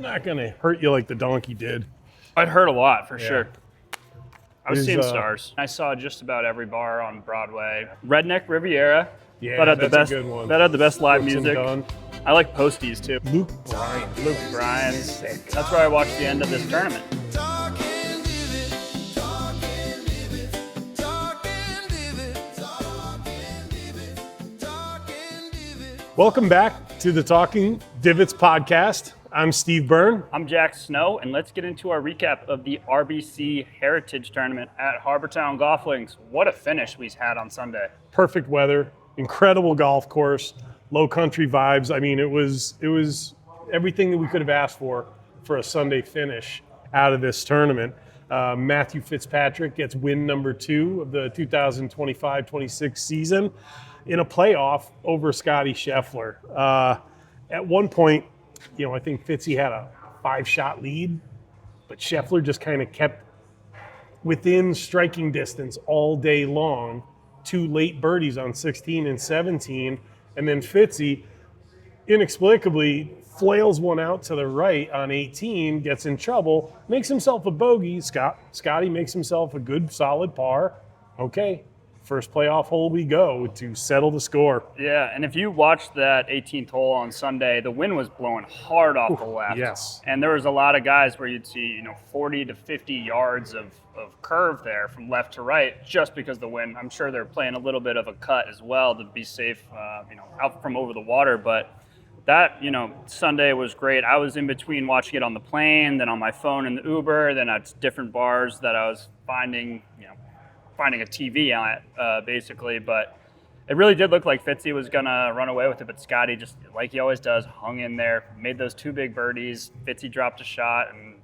not going to hurt you like the donkey did. It hurt a lot, for sure. I was Is, seeing stars. I saw just about every bar on Broadway. Redneck Riviera. Yeah, that had that's a good one. That had the best live Brooks and music. Dunn. I like Posties, too. Luke Bryan. Luke Bryan's. That's where I watched the end of this tournament. Welcome back to the Talking Divots podcast. I'm Steve Byrne. I'm Jack Snow, and let's get into our recap of the RBC Heritage Tournament at Harbortown Golf Links. What a finish we had on Sunday. Perfect weather, incredible golf course, low country vibes. I mean, it was everything that we could have asked for a Sunday finish out of this tournament. Matthew Fitzpatrick gets win number 2 of the 2025-26 season in a playoff over Scotty Scheffler. At one point, I think Fitzy had a 5-shot lead, but Scheffler just kind of kept within striking distance all day long. 2 late birdies on 16 and 17, and then Fitzy inexplicably flails one out to the right on 18, gets in trouble, makes himself a bogey. Scotty makes himself a good solid par. Okay, first playoff hole we go to settle the score. Yeah, and if you watched that 18th hole on Sunday, the wind was blowing hard off the left. Yes. And there was a lot of guys where you'd see, 40 to 50 yards of curve there from left to right just because the wind. I'm sure they're playing a little bit of a cut as well to be safe, out from over the water. But that, Sunday was great. I was in between watching it on the plane, then on my phone in the Uber, then at different bars that I was finding a TV on it, basically. But it really did look like Fitzy was going to run away with it, but Scotty, just like he always does, hung in there, made those 2 big birdies. Fitzy dropped a shot and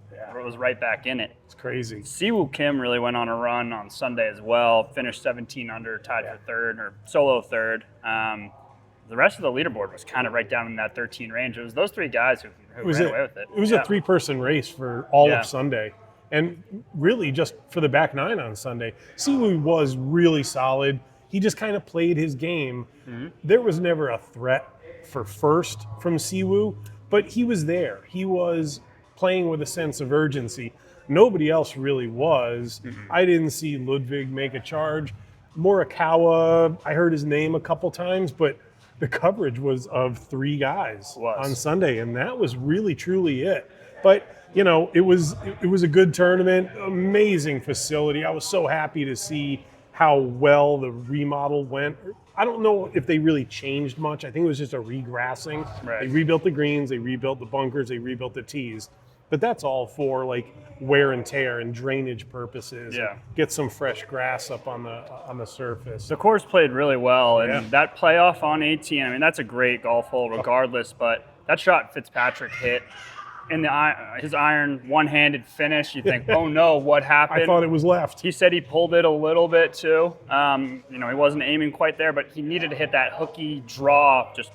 was right back in it. It's crazy. Siwoo Kim really went on a run on Sunday as well, finished 17 under, tied for third, or solo third. The rest of the leaderboard was kind of right down in that 13 range. It was those 3 guys who ran away with it. It was a 3-person race for all of Sunday. And really just for the back 9 on Sunday. Siwoo was really solid. He just kind of played his game. Mm-hmm. There was never a threat for first from Siwoo, but he was there. He was playing with a sense of urgency. Nobody else really was. Mm-hmm. I didn't see Ludwig make a charge. Morikawa, I heard his name a couple times, but the coverage was of 3 guys on Sunday, and that was really, truly it. But it was a good tournament, amazing facility. I was so happy to see how well the remodel went. I don't know if they really changed much. I think it was just a regrassing. Right. They rebuilt the greens, they rebuilt the bunkers, they rebuilt the tees. But that's all for wear and tear and drainage purposes. Yeah. Get some fresh grass up on the surface. The course played really well, and that playoff on 18, that's a great golf hole regardless, but that shot Fitzpatrick hit in his iron one-handed finish, you think, oh no, what happened? I thought it was left. He said he pulled it a little bit too. He wasn't aiming quite there, but he needed to hit that hooky draw, just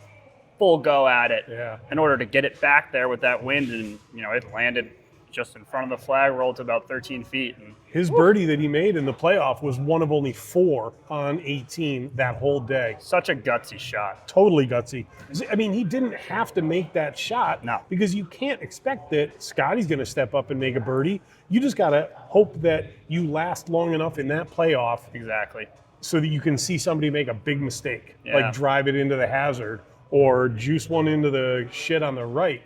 full go at it in order to get it back there with that wind, and it landed just in front of the flag, rolled to about 13 feet. And his birdie that he made in the playoff was one of only 4 on 18 that whole day. Such a gutsy shot. Totally gutsy. He didn't have to make that shot. No. Because you can't expect that Scotty's going to step up and make a birdie. You just got to hope that you last long enough in that playoff. Exactly. So that you can see somebody make a big mistake, like drive it into the hazard or juice one into the shit on the right.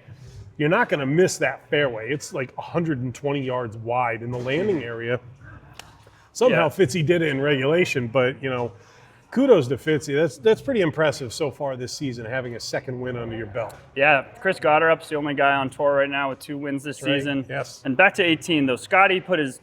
You're not going to miss that fairway. It's like 120 yards wide in the landing area. Somehow Fitzy did it in regulation, but, kudos to Fitzy. That's pretty impressive so far this season, having a second win under your belt. Yeah, Chris Gotterup's the only guy on tour right now with 2 wins this season. Yes. And back to 18, though, Scotty put his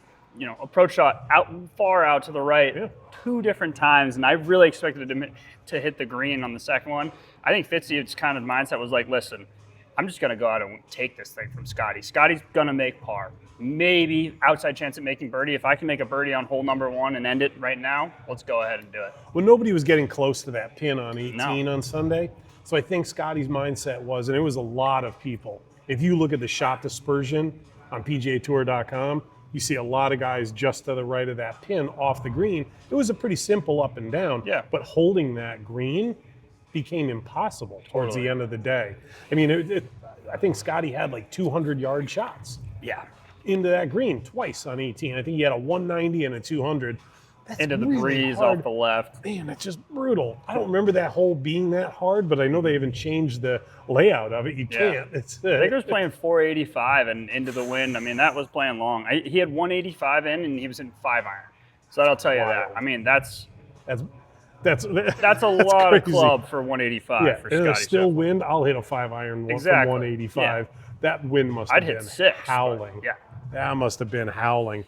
approach shot far out to the right 2 different times, and I really expected him to hit the green on the second one. I think Fitzy's kind of mindset was like, listen, I'm just going to go out and take this thing from Scotty. Scotty's going to make par. Maybe outside chance at making birdie. If I can make a birdie on hole number 1 and end it right now, let's go ahead and do it. Well, nobody was getting close to that pin on 18 on Sunday. So I think Scotty's mindset was, and it was a lot of people. If you look at the shot dispersion on PGAtour.com, you see a lot of guys just to the right of that pin off the green. It was a pretty simple up and down. Yeah. But holding that green became impossible towards the end of the day. I think Scotty had like 200-yard shots Yeah. into that green twice on 18. I think he had a 190 and a 200. That's Into the really breeze hard. off the left. Man, that's just brutal. I don't remember that hole being that hard, but I know they haven't changed the layout of it. You can't. It's Baker was playing 485 and into the wind. I mean, that was playing long. He had 185 in, and he was in 5-iron. So that'll tell you that. I mean, that's a lot of club for 185 yeah, for and Scotty. a still wind, I'll hit a 5-iron Exactly. from 185. Yeah. That wind must have I'd been hit 6, howling. Yeah. That must have been howling.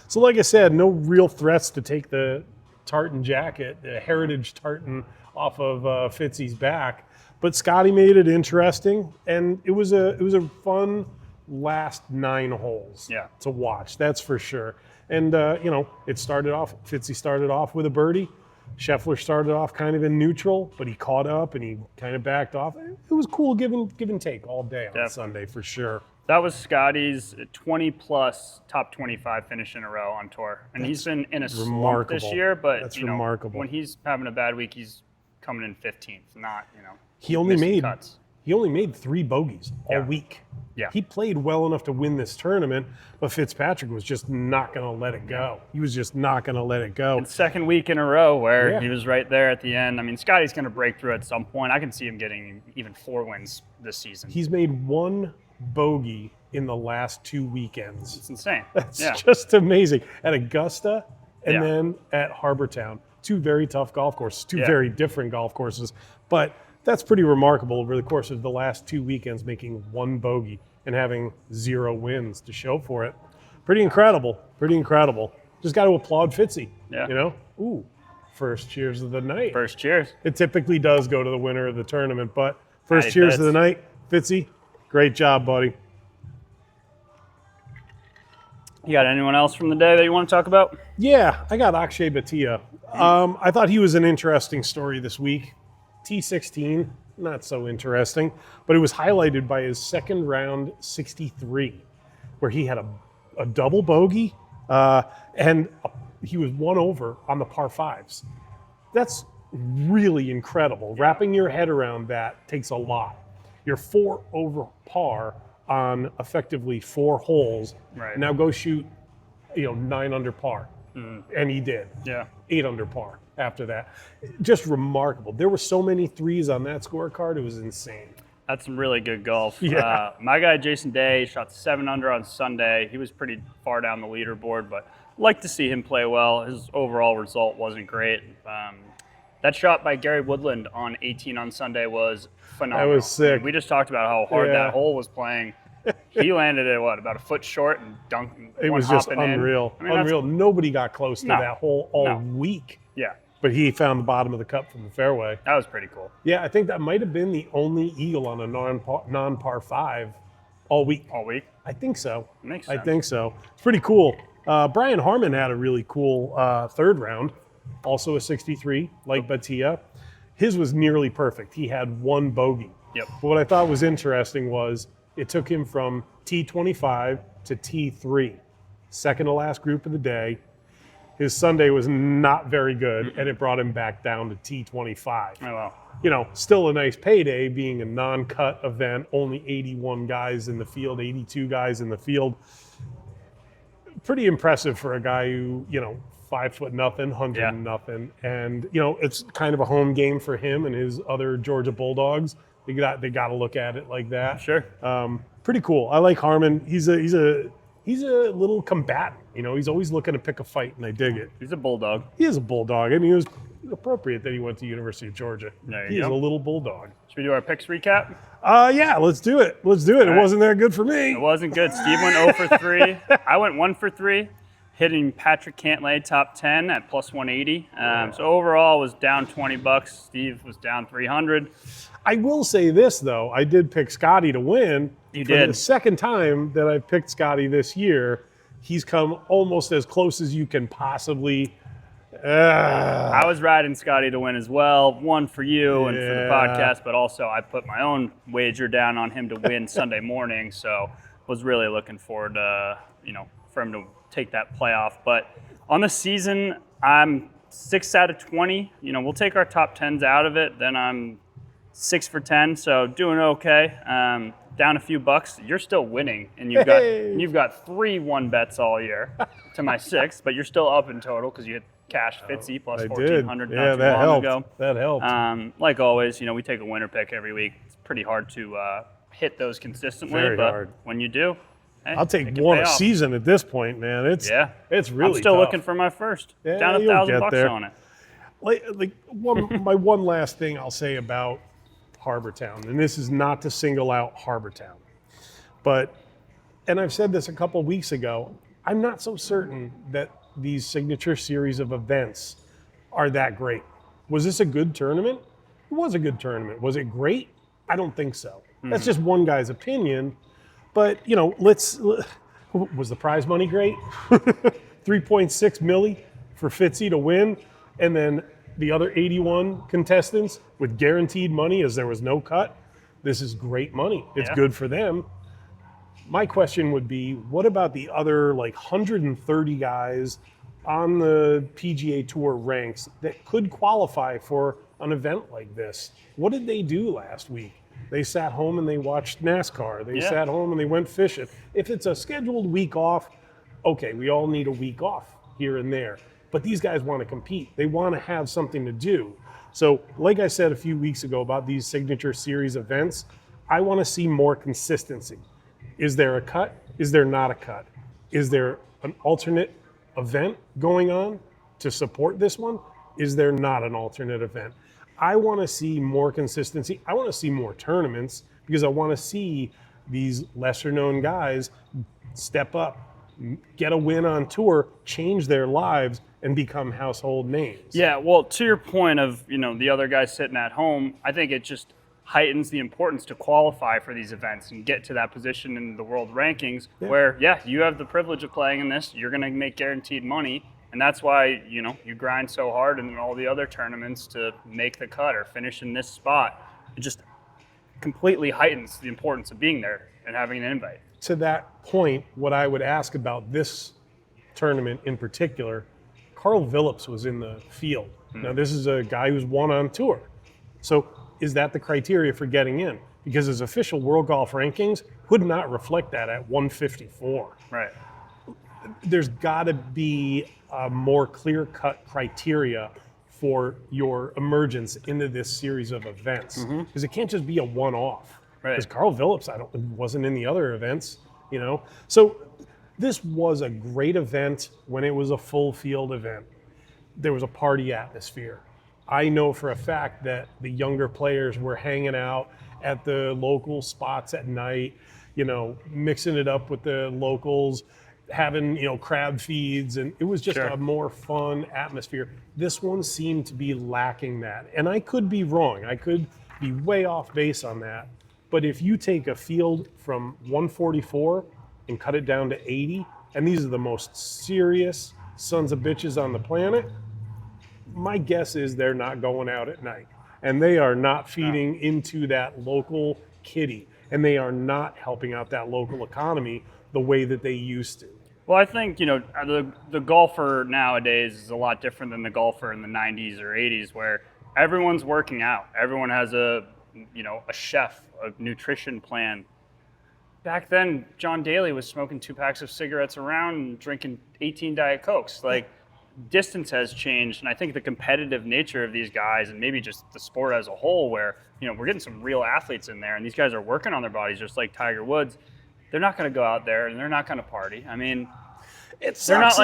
So like I said, no real threats to take the tartan jacket, the heritage tartan, off of Fitzy's back. But Scotty made it interesting, and it was a fun last 9 holes to watch. That's for sure. And it started off. Fitzy started off with a birdie. Scheffler started off kind of in neutral, but he caught up and he kind of backed off. It was cool, give and take all day on Sunday for sure. That was Scotty's 20-plus top 25 finish in a row on tour. And he's been in a slump this year, but that's remarkable. When he's having a bad week, he's coming in 15th, not, he only made cuts. He only made 3 bogeys all week. Yeah. He played well enough to win this tournament, but Fitzpatrick was just not going to let it go. He was just not going to let it go. And second week in a row where he was right there at the end. I mean, Scotty's going to break through at some point. I can see him getting even 4 wins this season. He's made 1 bogey in the last 2 weekends. It's insane. That's just amazing. At Augusta and then at Harbor Town. 2 very tough golf courses, 2 very different golf courses. But that's pretty remarkable over the course of the last 2 weekends, making 1 bogey and having 0 wins to show for it. Pretty incredible. Pretty incredible. Just got to applaud Fitzy. Yeah. Ooh, first cheers of the night. First cheers. It typically does go to the winner of the tournament, but first cheers of the night, Fitzy. Great job, buddy. You got anyone else from the day that you want to talk about? Yeah, I got Akshay Bhatia. I thought he was an interesting story this week. T16, not so interesting, but it was highlighted by his second round 63, where he had a double bogey and he was 1 over on the par 5s. That's really incredible. Wrapping your head around that takes a lot. You're 4 over par on effectively 4 holes. Right. Now go shoot, 9 under par. And he did. Yeah. 8 under par after that. Just remarkable. There were so many 3s on that scorecard. It was insane. That's some really good golf. Yeah. My guy, Jason Day, shot 7 under on Sunday. He was pretty far down the leaderboard, but like to see him play well. His overall result wasn't great. That shot by Gary Woodland on 18 on Sunday was phenomenal. That was sick. We just talked about how hard that hole was playing. He landed it, about a foot short and dunked. It was just unreal. Unreal. Nobody got close to that hole all week. Yeah. But he found the bottom of the cup from the fairway. That was pretty cool. Yeah, I think that might have been the only eagle on a non-par 5 all week. All week? I think so. Makes sense. I think so. It's pretty cool. Brian Harmon had a really cool third round, also a 63, like Bhatia. His was nearly perfect. He had 1 bogey. Yep. But what I thought was interesting was it took him from T25 to T3, second to last group of the day. His Sunday was not very good, and it brought him back down to T25. Oh, wow. Still a nice payday being a non-cut event, only 81 guys in the field, 82 guys in the field. Pretty impressive for a guy who, 5'0", 100 nothing. And, it's kind of a home game for him and his other Georgia Bulldogs. They got to look at it like that. Sure. Pretty cool. I like Harmon. He's a little combatant. He's always looking to pick a fight, and I dig it. He's a bulldog. He is a bulldog. I mean, it was appropriate that he went to University of Georgia. He is a little bulldog. Should we do our picks recap? Yeah, let's do it. All right. It wasn't that good for me. It wasn't good. Steve went 0 for 3. I went 1 for 3, hitting Patrick Cantlay top 10 at plus 180. So overall was down $20. Steve was down 300. I will say this, though. I did pick Scotty to win. You for did. The second time that I picked Scotty this year, he's come almost as close as you can possibly. I was riding Scotty to win as well. 1 for you and for the podcast, but also I put my own wager down on him to win Sunday morning. So was really looking forward to, for him to take that playoff. But on the season, I'm 6 out of 20. We'll take our top 10s out of it. Then I'm 6 for 10, so doing okay. down a few bucks, you're still winning, and you've got 3 1 bets all year to my 6, but you're still up in total because you had cashed Fitzy plus 1,400 not too long ago. That helped. Like always, we take a winner pick every week. It's pretty hard to hit those consistently, Very but hard. when you do, hey, I'll take one a season at this point, man. It's really I'm still tough. looking for my first. Yeah, Down $1,000 on it. My one last thing I'll say about Harbortown, and this is not to single out Harbortown, and I've said this a couple of weeks ago, I'm not so certain that these signature series of events are that great. Was this a good tournament? It was a good tournament. Was it great? I don't think so. That's just one guy's opinion. But, was the prize money great? 3.6 milli for Fitzy to win, and then the other 81 contestants with guaranteed money as there was no cut. This is great money. It's good for them. My question would be, what about the other 130 guys on the PGA Tour ranks that could qualify for an event like this? What did they do last week? They sat home and they watched NASCAR. They sat home and they went fishing. If it's a scheduled week off, okay, we all need a week off here and there. But these guys want to compete. They want to have something to do. So like I said a few weeks ago about these signature series events, I want to see more consistency. Is there a cut? Is there not a cut? Is there an alternate event going on to support this one? Is there not an alternate event? I want to see more consistency. I want to see more tournaments because I want to see these lesser known guys step up, get a win on tour, change their lives, and become household names. Yeah, well, to your point of, the other guys sitting at home, I think it just heightens the importance to qualify for these events and get to that position in the world rankings where, you have the privilege of playing in this. You're going to make guaranteed money. And that's why, you grind so hard in all the other tournaments to make the cut or finish in this spot. It just completely heightens the importance of being there and having an invite. To that point, what I would ask about this tournament in particular, Carl Phillips was in the field. Now, this is a guy who's won on tour. So is that the criteria for getting in? Because his official World Golf rankings would not reflect that at 154. Right. There's got to be a more clear-cut criteria for your emergence into this series of events, because it can't just be a one-off. Because Carl Phillips, wasn't in the other events, So this was a great event when it was a full field event. There was a party atmosphere. I know for a fact that the younger players were hanging out at the local spots at night, mixing it up with the locals, having, crab feeds, and it was just a more fun atmosphere. This one seemed to be lacking that. And I could be wrong. I could be way off base on that. But if you take a field from 144 and cut it down to 80, and these are the most serious sons of bitches on the planet, my guess is they're not going out at night. And they are not feeding into that local kitty. And they are not helping out that local economy the way that they used to. Well, I think, the golfer nowadays is a lot different than the golfer in the 90s or 80s where everyone's working out. Everyone has a chef, a nutrition plan. Back then, John Daly was smoking 2 packs of cigarettes around and drinking 18 Diet Cokes. Distance has changed, and I think the competitive nature of these guys and maybe just the sport as a whole where, we're getting some real athletes in there, and these guys are working on their bodies just like Tiger Woods. They're not going to go out there and they're not going to party. I mean, they're not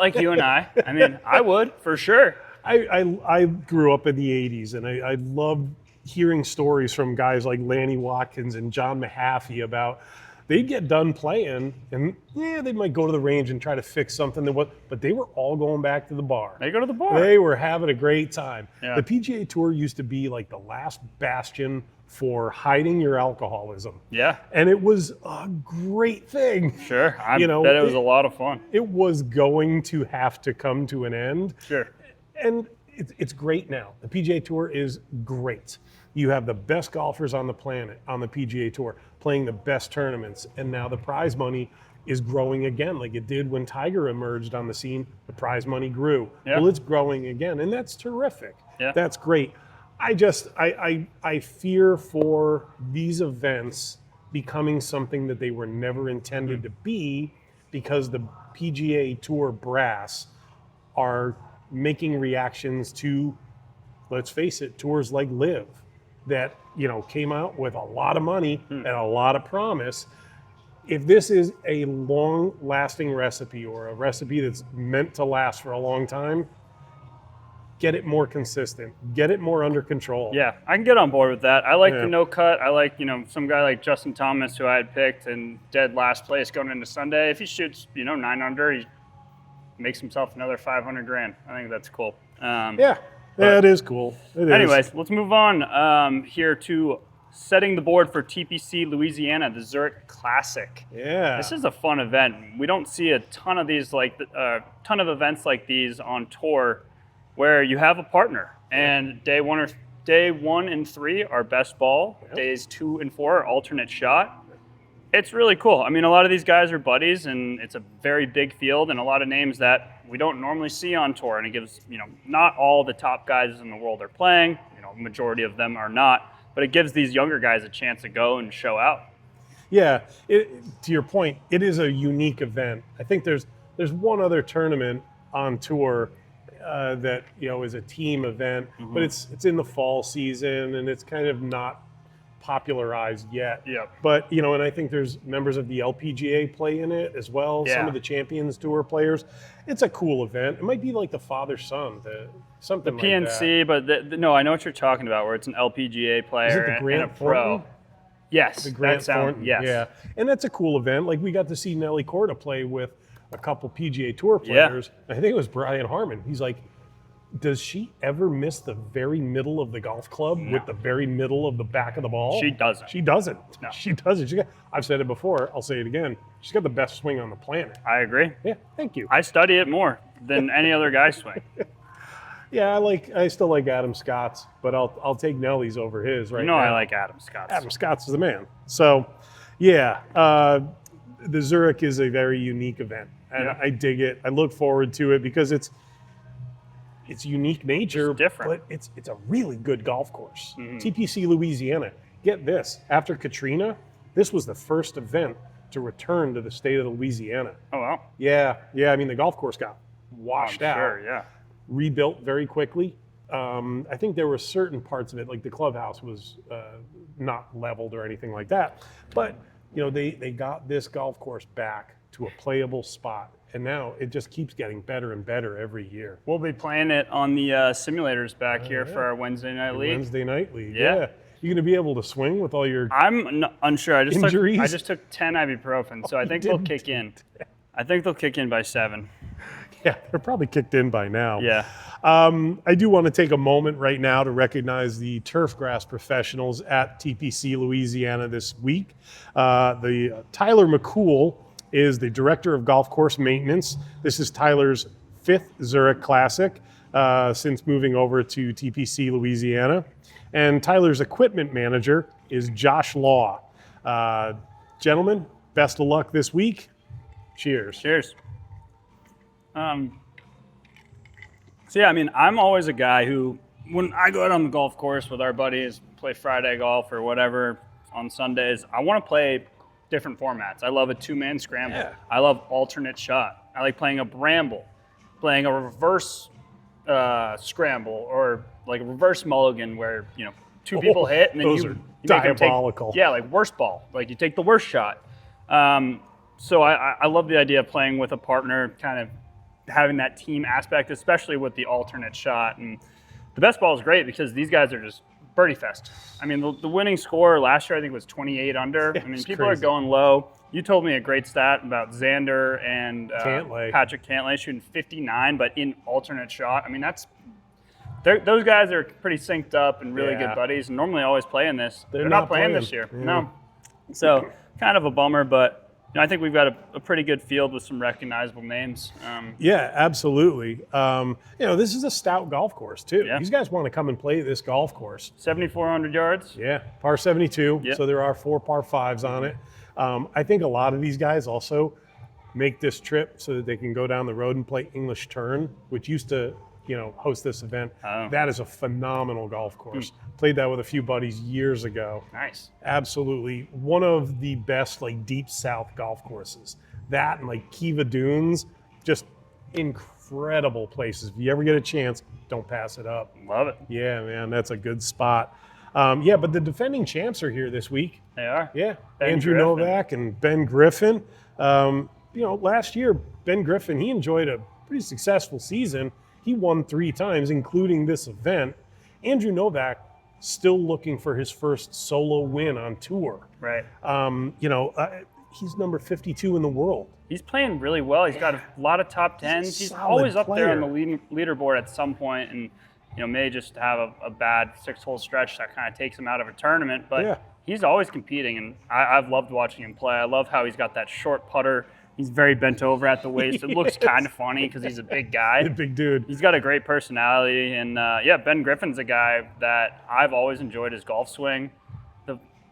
like you and I. I mean, I would for sure. I grew up in the 80s, and I loved hearing stories from guys like Lanny Watkins and John Mahaffey about they'd get done playing and they might go to the range and try to fix something but they were all going back to the bar. They go to the bar. They were having a great time. Yeah. The PGA Tour used to be like the last bastion for hiding your alcoholism. Yeah. And it was a great thing. Sure. I bet it was a lot of fun. It was going to have to come to an end. Sure. And it's great now. The PGA Tour is great. You have the best golfers on the planet on the PGA Tour playing the best tournaments. And now the prize money is growing again like it did when Tiger emerged on the scene. The prize money grew. Yeah. Well, it's growing again, and that's terrific. Yeah. That's great. I fear for these events becoming something that they were never intended to be, because the PGA Tour brass are making reactions to, let's face it, tours like LIV that, came out with a lot of money and a lot of promise. If this is a long-lasting recipe, or a recipe that's meant to last for a long time, get it more consistent, get it more under control. Yeah, I can get on board with that. I like the no cut. I like, some guy like Justin Thomas, who I had picked and dead last place going into Sunday. If he shoots, 9 under, he makes himself another $500,000. I think that's cool. Yeah, it is cool. Anyways, let's move on here to setting the board for TPC Louisiana, the Zurich Classic. Yeah, this is a fun event. We don't see a ton of these, ton of events like these on tour, where you have a partner, and day one and 3 are best ball. Yep. Days 2 and 4 are alternate shot. It's really cool. I mean, a lot of these guys are buddies, and it's a very big field, and a lot of names that we don't normally see on tour. And it gives, not all the top guys in the world are playing. Majority of them are not, but it gives these younger guys a chance to go and show out. Yeah, to your point, it is a unique event. I think there's one other tournament on tour that is a team event, but it's in the fall season, and it's kind of not popularized yet. Yeah. But and I think there's members of the LPGA play in it as well. Yeah. Some of the Champions Tour players. It's a cool event. It might be like the father-son, something the PNC, like that. but no, I know what you're talking about, where it's an LPGA player Is it the Grant and a pro. Thornton? Yes, the Grant Thornton. Yes. Yeah, and that's a cool event. Like, we got to see Nelly Korda play with a couple PGA Tour players. Yeah. I think it was Brian Harmon. He's like, does she ever miss the very middle of the golf club with the very middle of the back of the ball? She doesn't. She doesn't. No. She doesn't. I've said it before. I'll say it again. She's got the best swing on the planet. I agree. Yeah, thank you. I study it more than any other guy's swing. Yeah, I still like Adam Scott's, but I'll take Nelly's over his right now. I like Adam Scott's. Adam Scott's is the man. So, yeah, the Zurich is a very unique event, and I dig it. I look forward to it because it's unique nature, it's different, but it's a really good golf course. TPC Louisiana. Get this, after Katrina, this was the first event to return to the state of Louisiana. Oh, wow. Yeah. I mean, the golf course got washed out. Sure, yeah. Rebuilt very quickly. I think there were certain parts of it, like the clubhouse was not leveled or anything like that. But, they got this golf course back to a playable spot. And now it just keeps getting better and better every year. We'll be playing it on the simulators back here for our Wednesday night league. Wednesday night league, yeah. You going to be able to swing with all your I'm unsure. I just took 10 ibuprofen, so I think they'll kick in. I think they'll kick in by 7. Yeah, they're probably kicked in by now. Yeah. I do want to take a moment right now to recognize the turf grass professionals at TPC Louisiana this week. The Tyler McCool is the Director of Golf Course Maintenance. This is Tyler's 5th Zurich Classic since moving over to TPC Louisiana. And Tyler's Equipment Manager is Josh Law. Gentlemen, best of luck this week. Cheers. Cheers. So yeah, I mean, I'm always a guy who, when I go out on the golf course with our buddies, play Friday golf or whatever on Sundays, I want to play different formats. I love a 2-man scramble. Yeah. I love alternate shot. I like playing a bramble, playing a reverse scramble, or like a reverse mulligan where, 2 people hit and then those you are make them diabolical. like worst ball. Like you take the worst shot. So I love the idea of playing with a partner, kind of having that team aspect, especially with the alternate shot. And the best ball is great because these guys are just birdie fest. I mean, the winning score last year, I think, was 28 under. I mean, people are going low. You told me a great stat about Xander and Patrick Cantlay shooting 59, but in alternate shot. I mean, those guys are pretty synced up and really good buddies, and normally always playing this. They're not playing this year. Yeah. No. So kind of a bummer, but I think we've got a pretty good field with some recognizable names. Yeah, absolutely. This is a stout golf course, too. Yeah. These guys want to come and play this golf course. 7,400 yards. Yeah, par 72. Yep. So there are 4 par 5s on it. I think a lot of these guys also make this trip so that they can go down the road and play English Turn, which used to host this event. Oh. That is a phenomenal golf course. Played that with a few buddies years ago. Nice. Absolutely. One of the best deep south golf courses. That and Kiva Dunes, just incredible places. If you ever get a chance, don't pass it up. Love it. Yeah, man, that's a good spot. But the defending champs are here this week. They are. Yeah, Ben Andrew Griffin. Novak and Ben Griffin. Last year, Ben Griffin, he enjoyed a pretty successful season. He won 3 times, including this event. Andrew Novak still looking for his first solo win on tour. Right. He's number 52 in the world. He's playing really well. He's got a lot of top 10s. He's solid always up there on the player. leaderboard at some point, and may just have a bad 6-hole stretch that kind of takes him out of a tournament. But he's always competing, and I've loved watching him play. I love how he's got that short putter. He's very bent over at the waist. It looks kind of funny because he's a big guy. A big dude. He's got a great personality, and Ben Griffin's a guy that I've always enjoyed his golf swing.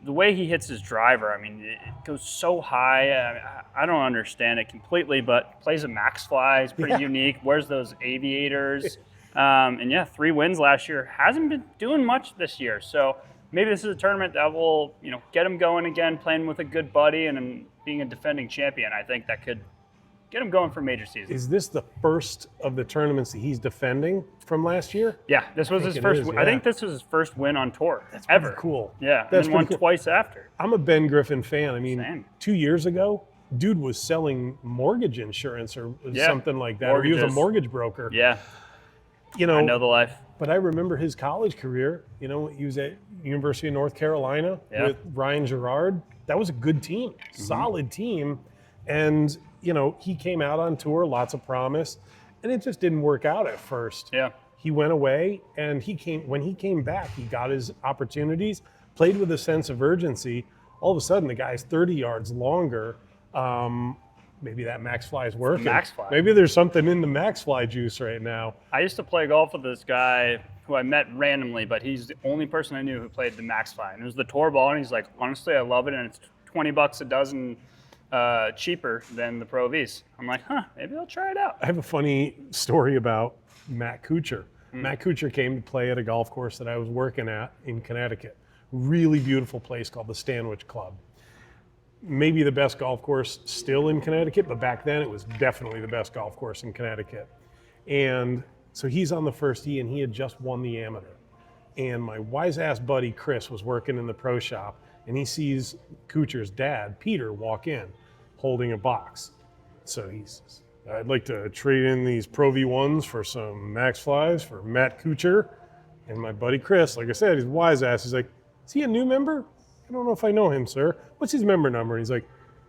The way he hits his driver, it goes so high. I don't understand it completely, but plays a max fly. It's pretty unique. Wears those aviators. 3 wins last year. Hasn't been doing much this year. So maybe this is a tournament that will, get him going again, playing with a good buddy and being a defending champion. I think that could get him going for major season. Is this the first of the tournaments that he's defending from last year? Yeah, this was his first. I think this was his first win on tour. That's ever. Cool. Yeah, that's and won cool. twice after. I'm a Ben Griffin fan. Same. 2 years ago, dude was selling mortgage insurance or something like that. Or he was a mortgage broker. Yeah. I know the life. But I remember his college career. He was at University of North Carolina with Ryan Gerard. That was a good team, solid team. And, he came out on tour, lots of promise, and it just didn't work out at first. Yeah. He went away, and when he came back, he got his opportunities, played with a sense of urgency. All of a sudden, the guy's 30 yards longer. Maybe that max fly is working. Max fly. Maybe there's something in the max fly juice right now. I used to play golf with this guy who I met randomly, but he's the only person I knew who played the max fly. And it was the tour ball, and he's like, honestly, I love it, and it's $20 a dozen cheaper than the Pro Vs. I'm like, maybe I'll try it out. I have a funny story about Matt Kuchar. Matt Kuchar came to play at a golf course that I was working at in Connecticut. Really beautiful place called the Stanwich Club. Maybe the best golf course still in Connecticut, but back then it was definitely the best golf course in Connecticut. And so he's on the first tee, and he had just won the amateur. And my wise-ass buddy Chris was working in the pro shop, and he sees Kuchar's dad, Peter, walk in holding a box. So he says, I'd like to trade in these Pro V1s for some max flies for Matt Kuchar. And my buddy Chris, like I said, he's a wise-ass. He's like, is he a new member? I don't know if I know him, sir. What's his member number? And he's like,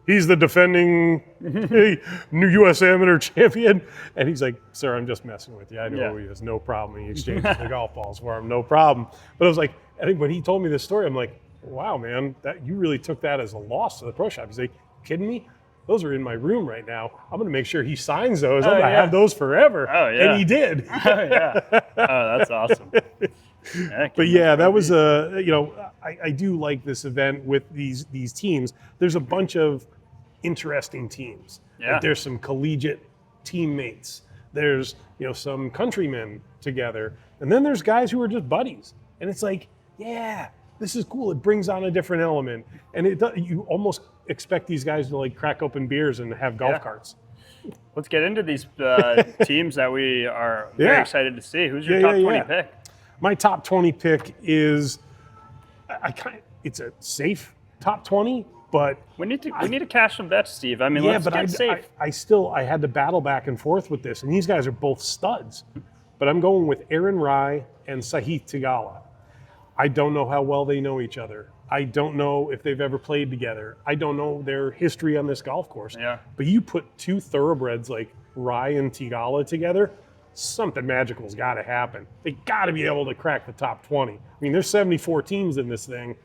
he's the defending new U.S. amateur champion. And he's like, sir, I'm just messing with you. I know who he is. No problem. He exchanges the golf balls for him. No problem. But I was like, I think when he told me this story, I'm like, wow, man, that you really took that as a loss to the pro shop. He's like, kidding me? Those are in my room right now. I'm going to make sure he signs those. I'm going to have those forever. Oh, yeah. And he did. Oh, that's awesome. But yeah, that was I do like this event with these teams. There's a bunch of interesting teams. Yeah. There's some collegiate teammates. There's some countrymen together, and then there's guys who are just buddies. And it's like, yeah, this is cool. It brings on a different element, and you almost expect these guys to crack open beers and have golf carts. Let's get into these teams that we are very excited to see. Who's your top 20 pick? My top 20 pick is it's a safe top 20, but we need to cash some bets, Steve. Let's get safe. I had to battle back and forth with this, and these guys are both studs. But I'm going with Aaron Rai and Sahith Theegala. I don't know how well they know each other. I don't know if they've ever played together. I don't know their history on this golf course. Yeah. But you put two thoroughbreds like Rai and Theegala together, something magical's got to happen. They got to be able to crack the top 20. There's 74 teams in this thing.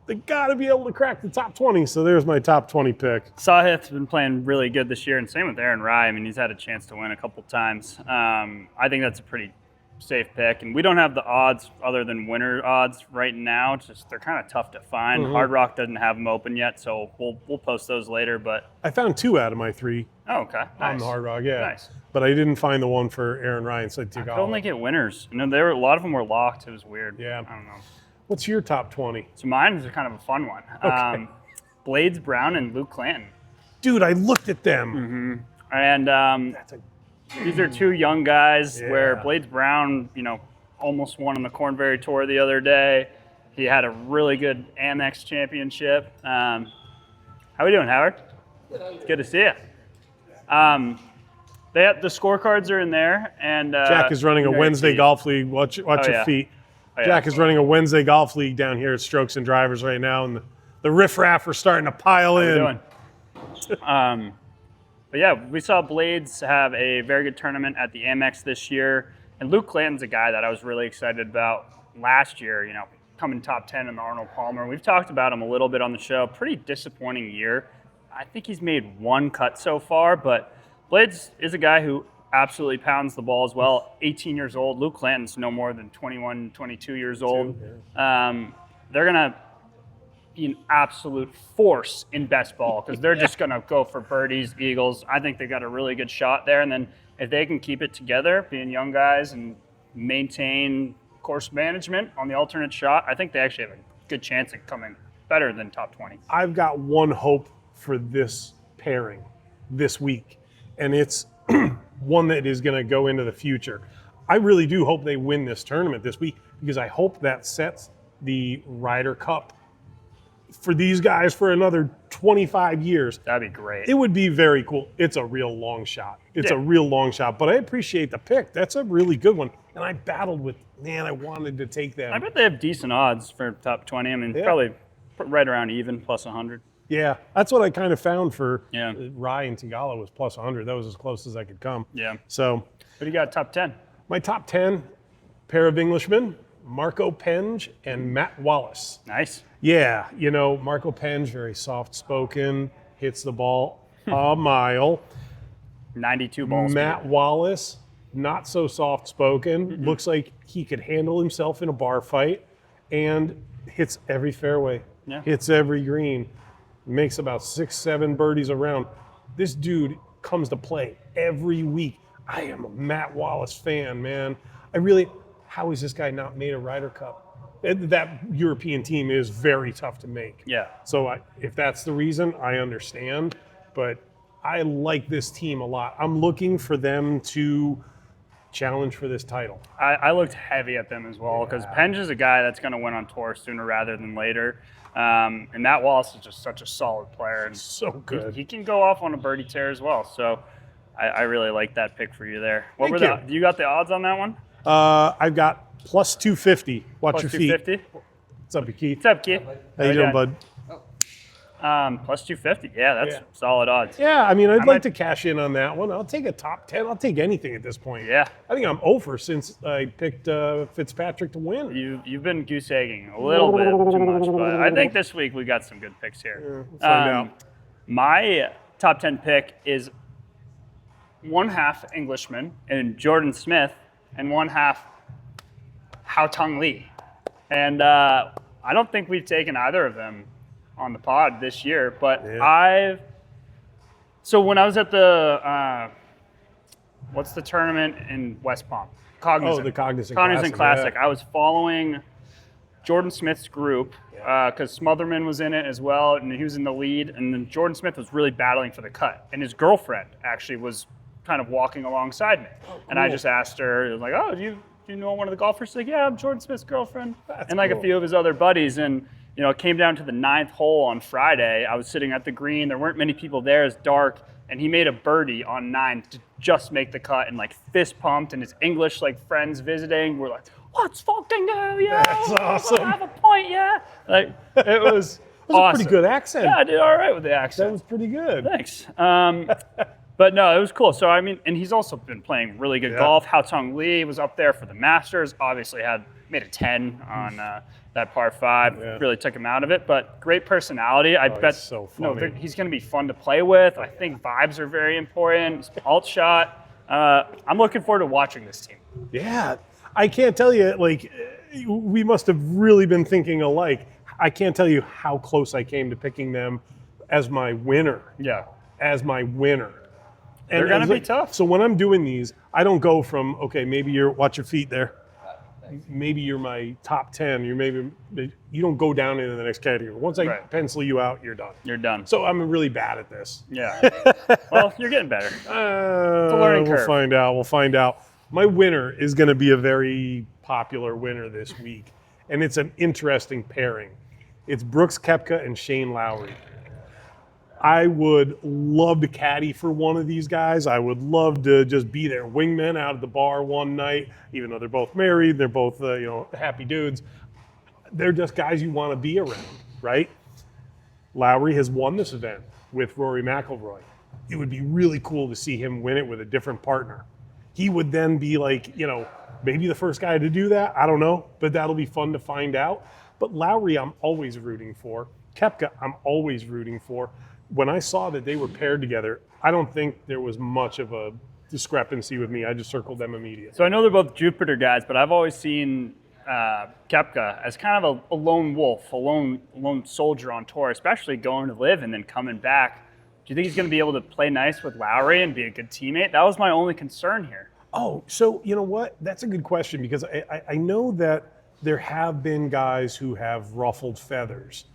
They got to be able to crack the top 20. So there's my top 20 pick. Sahith's been playing really good this year, and same with Aaron Rai. He's had a chance to win a couple times. I think that's a pretty safe pick, and we don't have the odds other than winner odds right now. It's just they're kind of tough to find. Hard Rock doesn't have them open yet, so we'll post those later. But I found 2 out of my 3. Oh, okay. on the Hard Rock. Yeah. Nice. But I didn't find the one for Aaron Ryan. So I could only get winners. There were a lot of them were locked. It was weird. Yeah. I don't know. What's your top 20? So mine is kind of a fun one. Okay. Blades Brown and Luke Clanton. Dude, I looked at them. And these are two young guys where Yeah. Blades Brown, almost won on the Corn Ferry Tour the other day. He had a really good Amex championship. How we doing, Howard? It's good to see you. The scorecards are in there, and Jack is running a Wednesday golf league. Watch your yeah. feet. Oh, yeah. Jack is running a Wednesday golf league down here at Strokes and Drivers right now, and the riffraff are starting to pile in. How we doing? But yeah, we saw Blades have a very good tournament at the Amex this year, and Luke Clanton's a guy that I was really excited about last year. Coming top 10 in the Arnold Palmer. We've talked about him a little bit on the show. Pretty disappointing year. I think he's made one cut so far, but Blades is a guy who absolutely pounds the ball as well. 18 years old. Luke Clanton's no more than 21, 22 years old. They're going to be an absolute force in best ball because they're just going to go for birdies, eagles. I think they got a really good shot there. And then if they can keep it together, being young guys and maintain course management on the alternate shot, I think they actually have a good chance at coming better than top 20. I've got one hope for this pairing this week, and it's one that is going to go into the future. I really do hope they win this tournament this week because I hope that sets the Ryder Cup for these guys for another 25 years. That'd be great. It would be very cool. It's a real long shot. It's a real long shot, but I appreciate the pick. That's a really good one. And I battled with, I wanted to take them. I bet they have decent odds for top 20. I mean, probably right around even, plus 100. Yeah, that's what I kind of found for Yeah. Rye and Tagala was plus 100. That was as close as I could come. Yeah. So What do you got top 10? my top 10, pair of Englishmen, Marco Penge and Matt Wallace. Nice. Yeah, Marco Penge, very soft-spoken, hits the ball a mile. 92 balls. Matt Wallace, not so soft-spoken, looks like he could handle himself in a bar fight, and hits every fairway, hits every green, makes about 6-7 birdies a round. This dude comes to play every week. I am a Matt Wallace fan, man. How is this guy not made a Ryder Cup? That European team is very tough to make. Yeah. So if that's the reason, I understand. But I like this team a lot. I'm looking for them to challenge for this title. I looked heavy at them as well because Penge is a guy that's going to win on tour sooner rather than later. And Matt Wallace is just such a solid player. And So good. He can go off on a birdie tear as well. So I really like that pick for you there. Thank Do you got the odds on that one? I've got plus 250. Watch Plus your feet. 250? What's up, Keith? What's up, Keith? How you doing, bud? Plus 250. Yeah, that's solid odds. Yeah, I'd like to cash in on that one. I'll take a top 10. I'll take anything at this point. Yeah. I think I'm over since I picked Fitzpatrick to win. You've been goose egging a little bit too much, but I think this week we got some good picks here. We'll find out. My top 10 pick is one half Englishman and Jordan Smith, and one half Hao Tong Lee. And I don't think we've taken either of them on the pod this year, but so when I was at the what's the tournament in West Palm? Cognizant. Oh, the Cognizant Classic. Yeah. I was following Jordan Smith's group because Smotherman was in it as well, and he was in the lead. And then Jordan Smith was really battling for the cut, and his girlfriend actually was kind of walking alongside me. Oh, cool. And I just asked her, it was like, "Oh, do you know one of the golfers?" She's like, "Yeah, I'm Jordan Smith's girlfriend." And like a few of his other buddies, and it came down to the 9th hole on Friday. I was sitting at the green. There weren't many people there. It's dark. And he made a birdie on 9 to just make the cut and like fist pumped. And his English friends visiting were like, "Let's fucking go, yeah. That's awesome. We'll have a point, yeah." Like, it was awesome. A pretty good accent. Yeah, I did all right with the accent. That was pretty good. Thanks. But no, it was cool. So, and he's also been playing really good golf. Hao Tong Lee was up there for the Masters. Obviously made a 10 on that par 5. Yeah. Really took him out of it. But great personality. I bet he's so funny. He's going to be fun to play with. I think vibes are very important. Alt shot. I'm looking forward to watching this team. Yeah. I can't tell you, we must have really been thinking alike. I can't tell you how close I came to picking them as my winner. Yeah. As my winner. They're going to be tough. So when I'm doing these, I don't go from, okay, maybe watch your feet there. Maybe you're my top 10. You don't go down into the next category. Once I pencil you out, you're done. You're done. So I'm really bad at this. Yeah. Well, you're getting better. It's a learning curve. We'll find out. My winner is going to be a very popular winner this week, and it's an interesting pairing. It's Brooks Koepka and Shane Lowry. I would love to caddy for one of these guys. I would love to just be their wingman out at the bar one night, even though they're both married, they're both happy dudes. They're just guys you want to be around, right? Lowry has won this event with Rory McIlroy. It would be really cool to see him win it with a different partner. He would then be like, maybe the first guy to do that. I don't know, but that'll be fun to find out. But Lowry, I'm always rooting for. Koepka, I'm always rooting for. When I saw that they were paired together, I don't think there was much of a discrepancy with me. I just circled them immediately. So I know they're both Jupiter guys, but I've always seen Koepka as kind of a lone wolf, a lone soldier on tour, especially going to LIV and then coming back. Do you think he's going to be able to play nice with Lowry and be a good teammate? That was my only concern here. Oh, so you know what? That's a good question because I know that there have been guys who have ruffled feathers.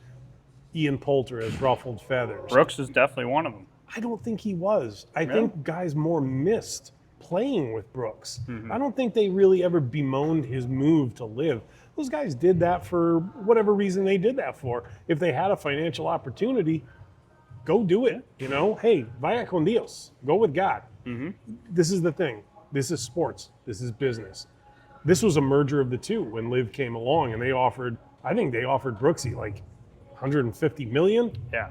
Ian Poulter has ruffled feathers. Brooks is definitely one of them. I don't think he was. I think guys more missed playing with Brooks. I don't think they really ever bemoaned his move to LIV. Those guys did that for whatever reason they did that for. If they had a financial opportunity, go do it. Hey, vaya con Dios. Go with God. This is the thing. This is sports. This is business. This was a merger of the two when LIV came along, and I think they offered Brooksy like $150 million. Yeah.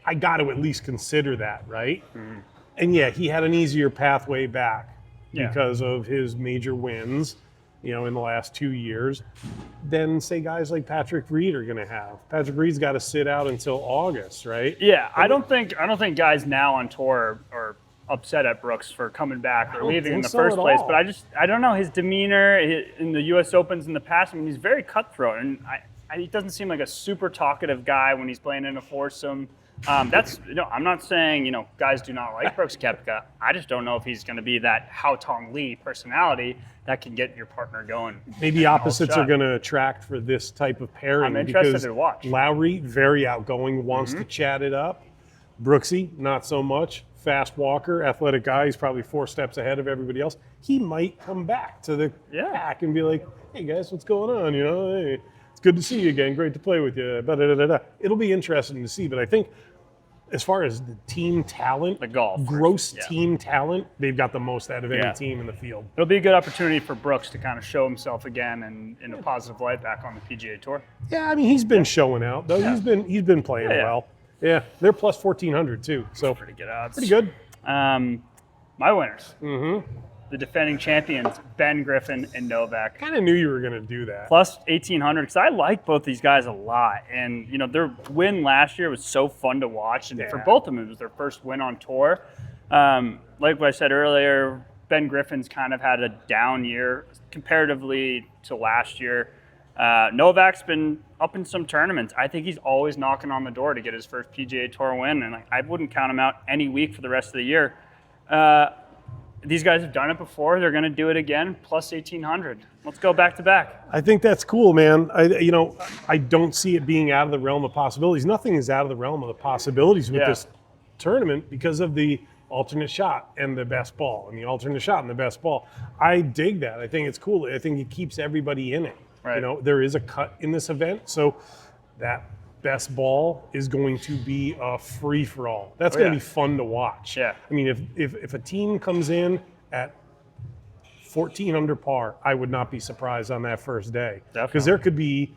I got to at least consider that, right? And yeah, he had an easier pathway back because of his major wins, in the last 2 years, than say guys like Patrick Reed are going to have. Patrick Reed's got to sit out until August, right? Yeah, I don't think guys now on tour are upset at Brooks for coming back or leaving in the first place. But I don't know his demeanor in the U.S. Opens in the past. I mean, he's very cutthroat, and he doesn't seem like a super talkative guy when he's playing in a foursome. I'm not saying, guys do not like Brooks Koepka. I just don't know if he's going to be that Hao Tong Lee personality that can get your partner going. Maybe opposites are going to attract for this type of pairing. I'm interested to watch. Lowry, very outgoing, wants to chat it up. Brooksy, not so much. Fast walker, athletic guy. He's probably 4 steps ahead of everybody else. He might come back to the pack and be like, hey, guys, what's going on? Hey, it's good to see you again. Great to play with you. It'll be interesting to see, but I think as far as the team talent, the golf, gross team talent, they've got the most out of any team in the field. It'll be a good opportunity for Brooks to kind of show himself again and in a positive light back on the PGA Tour. Yeah, I mean, he's been showing out, though. Yeah. He's been playing well. Yeah, they're plus 1,400 too. So pretty good odds. Pretty good. My winners. The defending champions, Ben Griffin and Novak. Kind of knew you were going to do that. Plus 1,800, because I like both these guys a lot. And, their win last year was so fun to watch. And for both of them, it was their first win on tour. Like what I said earlier, Ben Griffin's kind of had a down year comparatively to last year. Novak's been up in some tournaments. I think he's always knocking on the door to get his first PGA Tour win, and I wouldn't count him out any week for the rest of the year. These guys have done it before. They're going to do it again, plus 1,800. Let's go back to back. I think that's cool, man. I don't see it being out of the realm of possibilities. Nothing is out of the realm of the possibilities with this tournament because of the alternate shot and the best ball, and the alternate shot and the best ball. I dig that. I think it's cool. I think it keeps everybody in it. Right. There is a cut in this event, so that best ball is going to be a free-for-all. That's going to be fun to watch. Yeah. I mean, if a team comes in at 14 under par, I would not be surprised on that first day. Definitely. Because there could be,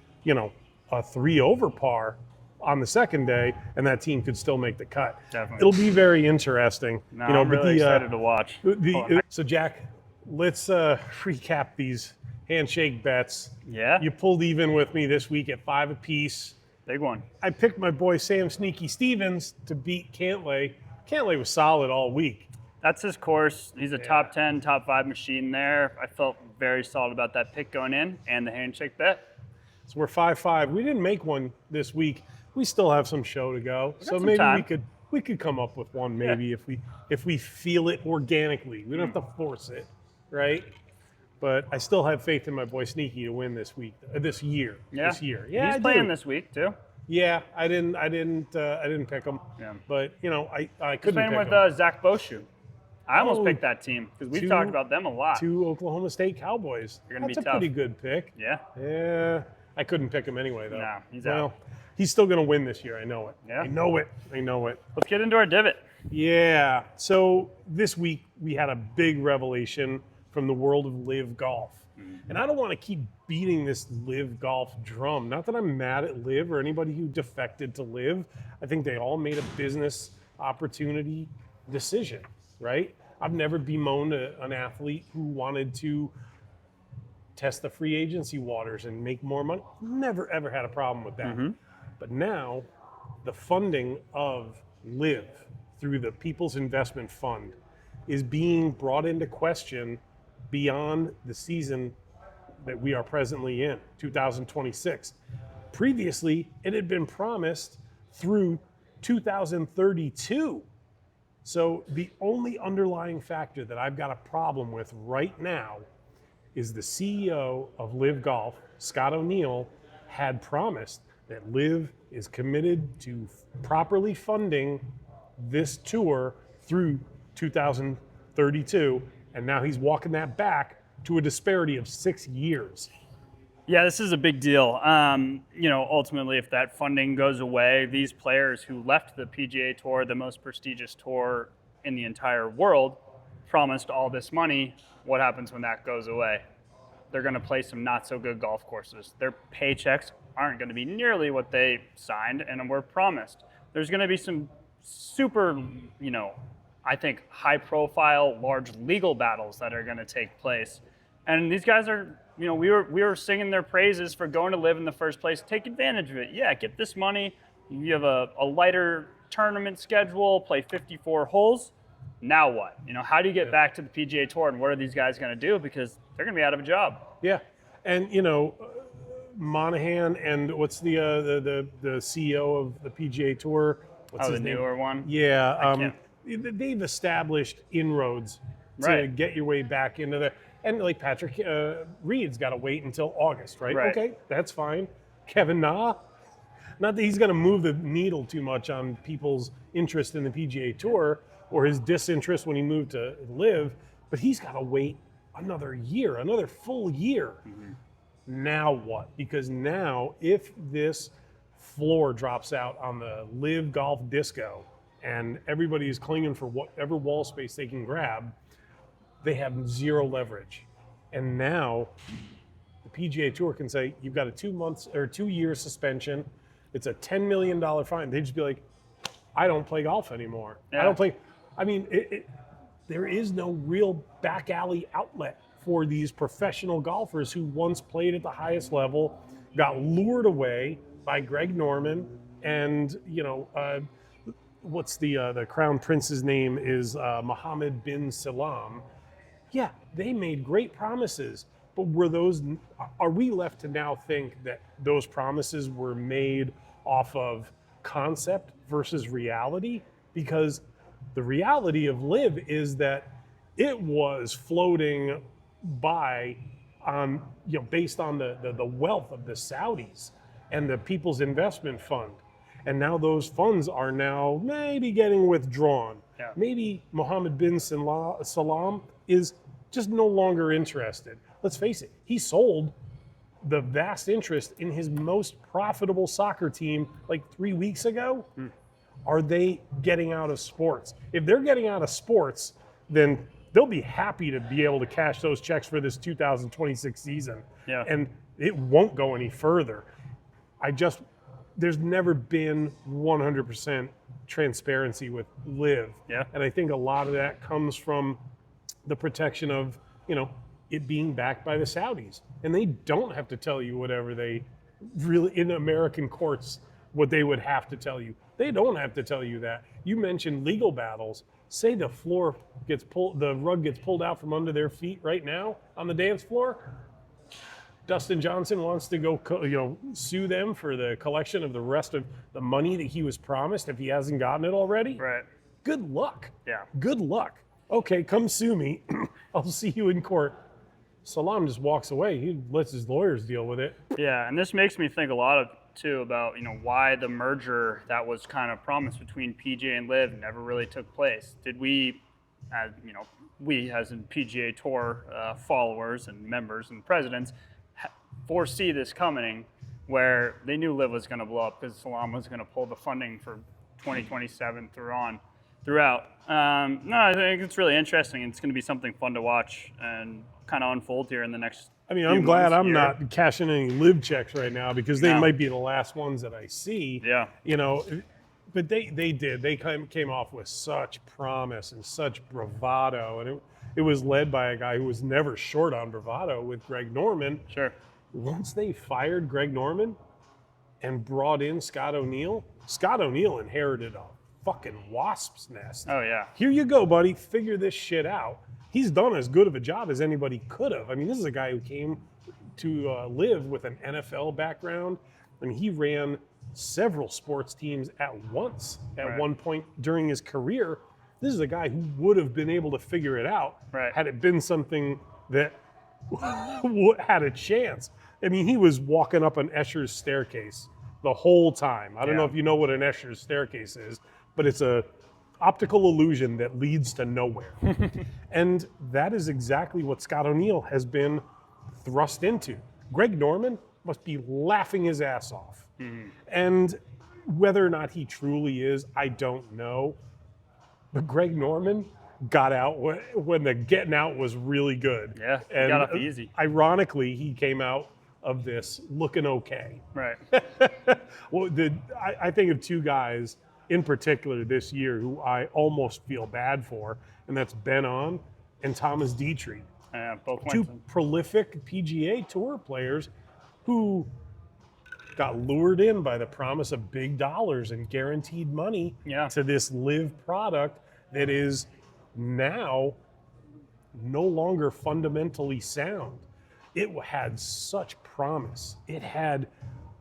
a 3 over par on the second day, and that team could still make the cut. Definitely. It'll be very interesting. No, I'm really excited to watch. So, Jack, let's recap these handshake bets. Yeah. You pulled even with me this week at 5 apiece. Big one. I picked my boy Sam Sneaky Stevens to beat Cantlay. Cantlay was solid all week. That's his course. He's a top 10, top 5 machine there. I felt very solid about that pick going in and the handshake bet. So we're 5-5. We didn't make one this week. We still have some show to go. So maybe we could come up with one maybe if we feel it organically. We don't have to force it, right? But I still have faith in my boy Sneaky to win this year. Yeah. Yeah, he's playing this week too. Yeah, I didn't pick him. Yeah. But I He's couldn't playing pick with him. Zach Boshu. I almost picked that team because we've talked about them a lot. 2 Oklahoma State Cowboys. They're gonna That's be a tough. pretty good pick. Yeah. Yeah, I couldn't pick him anyway though. No, he's well, out. he's still gonna win this year. I know it. Yeah. I know it. Let's get into our divot. Yeah. So this week we had a big revelation from the world of LIV golf. And I don't want to keep beating this LIV golf drum. Not that I'm mad at LIV or anybody who defected to LIV. I think they all made a business opportunity decision, right? I've never bemoaned an athlete who wanted to test the free agency waters and make more money. Never, ever had a problem with that. But now the funding of LIV through the People's Investment Fund is being brought into question beyond the season that we are presently in, 2026. Previously, it had been promised through 2032. So the only underlying factor that I've got a problem with right now is the CEO of LIV Golf, Scott O'Neill, had promised that LIV is committed to properly funding this tour through 2032, and now he's walking that back to a disparity of 6 years. Yeah, this is a big deal. Ultimately, if that funding goes away, these players who left the PGA Tour, the most prestigious tour in the entire world, promised all this money. What happens when that goes away? They're going to play some not so good golf courses. Their paychecks aren't going to be nearly what they signed and were promised. There's going to be some super, I think high profile, large legal battles that are going to take place. And these guys are, we were singing their praises for going to LIV in the first place. Take advantage of it. Yeah, get this money. You have a lighter tournament schedule, play 54 holes. Now what? How do you get back to the PGA Tour, and what are these guys going to do? Because they're going to be out of a job. Yeah. And, Monahan and what's the CEO of the PGA Tour? What's his name? Newer one? Yeah. They've established inroads to get your way back into the. And like Patrick Reed's got to wait until August, right? Okay, that's fine. Kevin Na, not that he's going to move the needle too much on people's interest in the PGA Tour or his disinterest when he moved to LIV, but he's got to wait another year, another full year. Now what? Because now if this floor drops out on the LIV golf disco and everybody is clinging for whatever wall space they can grab, they have zero leverage. And now the PGA Tour can say, you've got a 2-year suspension. It's a $10 million fine. They'd just be like, I don't play golf anymore. Yeah. I don't play. I mean, there is no real back alley outlet for these professional golfers who once played at the highest level, got lured away by Greg Norman, and what's the Crown Prince's name is Mohammed bin Salam. Yeah, they made great promises, but are we left to now think that those promises were made off of concept versus reality? Because the reality of LIV is that it was floating by based on the wealth of the Saudis and the People's Investment Fund. And now those funds are now maybe getting withdrawn. Yeah. Maybe Mohammed bin Salam is just no longer interested. Let's face it, he sold the vast interest in his most profitable soccer team like 3 weeks ago. Are they getting out of sports? If they're getting out of sports, then they'll be happy to be able to cash those checks for this 2026 season. Yeah. And it won't go any further. There's never been 100% transparency with LIV. Yeah. And I think a lot of that comes from the protection of, it being backed by the Saudis. And they don't have to tell you whatever they really, in American courts, what they would have to tell you. They don't have to tell you that. You mentioned legal battles. Say the rug gets pulled out from under their feet right now on the dance floor. Dustin Johnson wants to go, sue them for the collection of the rest of the money that he was promised if he hasn't gotten it already. Right. Good luck. Yeah. Good luck. Okay, come sue me. I'll see you in court. Salam just walks away. He lets his lawyers deal with it. Yeah, and this makes me think a lot too about why the merger that was kind of promised between PGA and LIV never really took place. Did we, as in PGA Tour followers and members and presidents, foresee this coming, where they knew LIV was going to blow up because Salam was going to pull the funding for 2027 throughout? No, I think it's really interesting. It's going to be something fun to watch and kind of unfold here in the next. I'm glad I'm not cashing any LIV checks right now, because they might be the last ones that I see. Yeah. But they did. They came off with such promise and such bravado, and it was led by a guy who was never short on bravado with Greg Norman. Sure. Once they fired Greg Norman and brought in Scott O'Neill inherited a fucking wasp's nest. Oh, yeah. Here you go, buddy. Figure this shit out. He's done as good of a job as anybody could have. I mean, this is a guy who came to LIV with an NFL background, and he ran several sports teams at once at one point during his career. This is a guy who would have been able to figure it out had it been something that had a chance. I mean, he was walking up an Escher's staircase the whole time. I don't know if you know what an Escher's staircase is, but it's a optical illusion that leads to nowhere. And that is exactly what Scott O'Neill has been thrust into. Greg Norman must be laughing his ass off. And whether or not he truly is, I don't know. But Greg Norman got out when the getting out was really good. Yeah, and got off easy. Ironically, he came out of this looking okay. Right. Well, I think of two guys in particular this year who I almost feel bad for, and that's Ben On and Thomas Dietrich. Both two prolific PGA Tour players who got lured in by the promise of big dollars and guaranteed money to this LIV product that is now no longer fundamentally sound. It had such promise. It had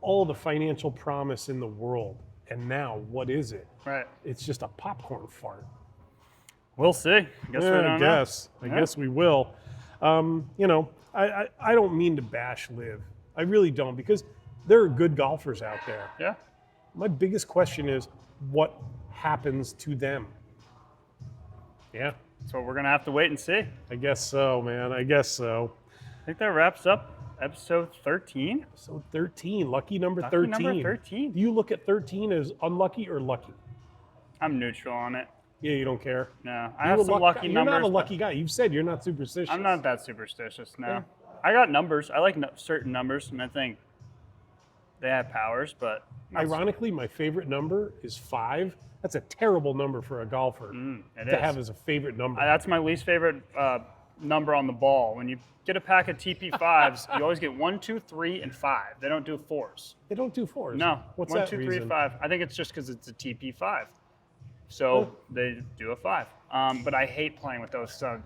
all the financial promise in the world. And now, what is it? Right. It's just a popcorn fart. We'll see. I guess we will. I don't mean to bash LIV. I really don't, because there are good golfers out there. Yeah. My biggest question is, what happens to them? Yeah. So we're going to have to wait and see. I guess so, man. I guess so. I think that wraps up episode 13. Episode 13. Lucky number 13. Lucky number 13. Do you look at 13 as unlucky or lucky? I'm neutral on it. Yeah, you don't care? No. I have some lucky numbers. You're not a lucky guy. You've said you're not superstitious. I'm not that superstitious, no. Yeah. I got numbers. I like certain numbers, and I think they have powers, but... Ironically, my favorite number is 5. That's a terrible number for a golfer to have as a favorite number. That's my least favorite number on the ball. When you get a pack of TP5s, you always get 1, 2, 3, and 5. They don't do 4s. They don't do 4s? No. What's 1, that 2, 3, reason? 5. I think it's just because it's a TP5. So they do a 5. But I hate playing with those. So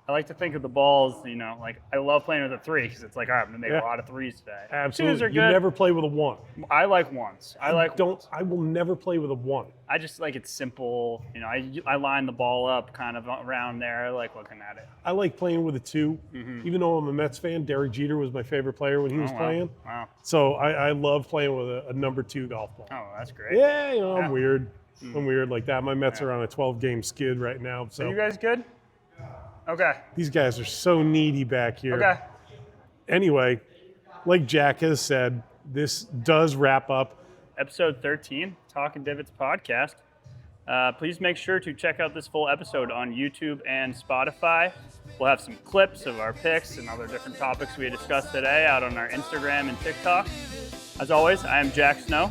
I like to think of the balls, like I love playing with a 3 because it's like, all right, I'm going to make a lot of 3s today. Absolutely. 2s are good. You never play with a 1. I like 1s. I will never play with a 1. I just like it's simple. I line the ball up kind of around there. I like looking at it. I like playing with a 2. Even though I'm a Mets fan, Derek Jeter was my favorite player when he was playing. Wow. So I love playing with a number 2 golf ball. Oh, that's great. Yeah, I'm weird. I'm weird like that. My Mets are on a 12-game skid right now. So are you guys good? Okay. These guys are so needy back here. Okay. Anyway, like Jack has said, this does wrap up episode 13, Talking Divots podcast. Please make sure to check out this full episode on YouTube and Spotify. We'll have some clips of our picks and other different topics we discussed today out on our Instagram and TikTok. As always, I am Jack Snow.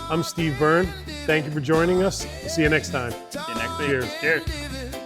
I'm Steve Byrne. Thank you for joining us. See you next time. See you next week. Cheers. Cheers.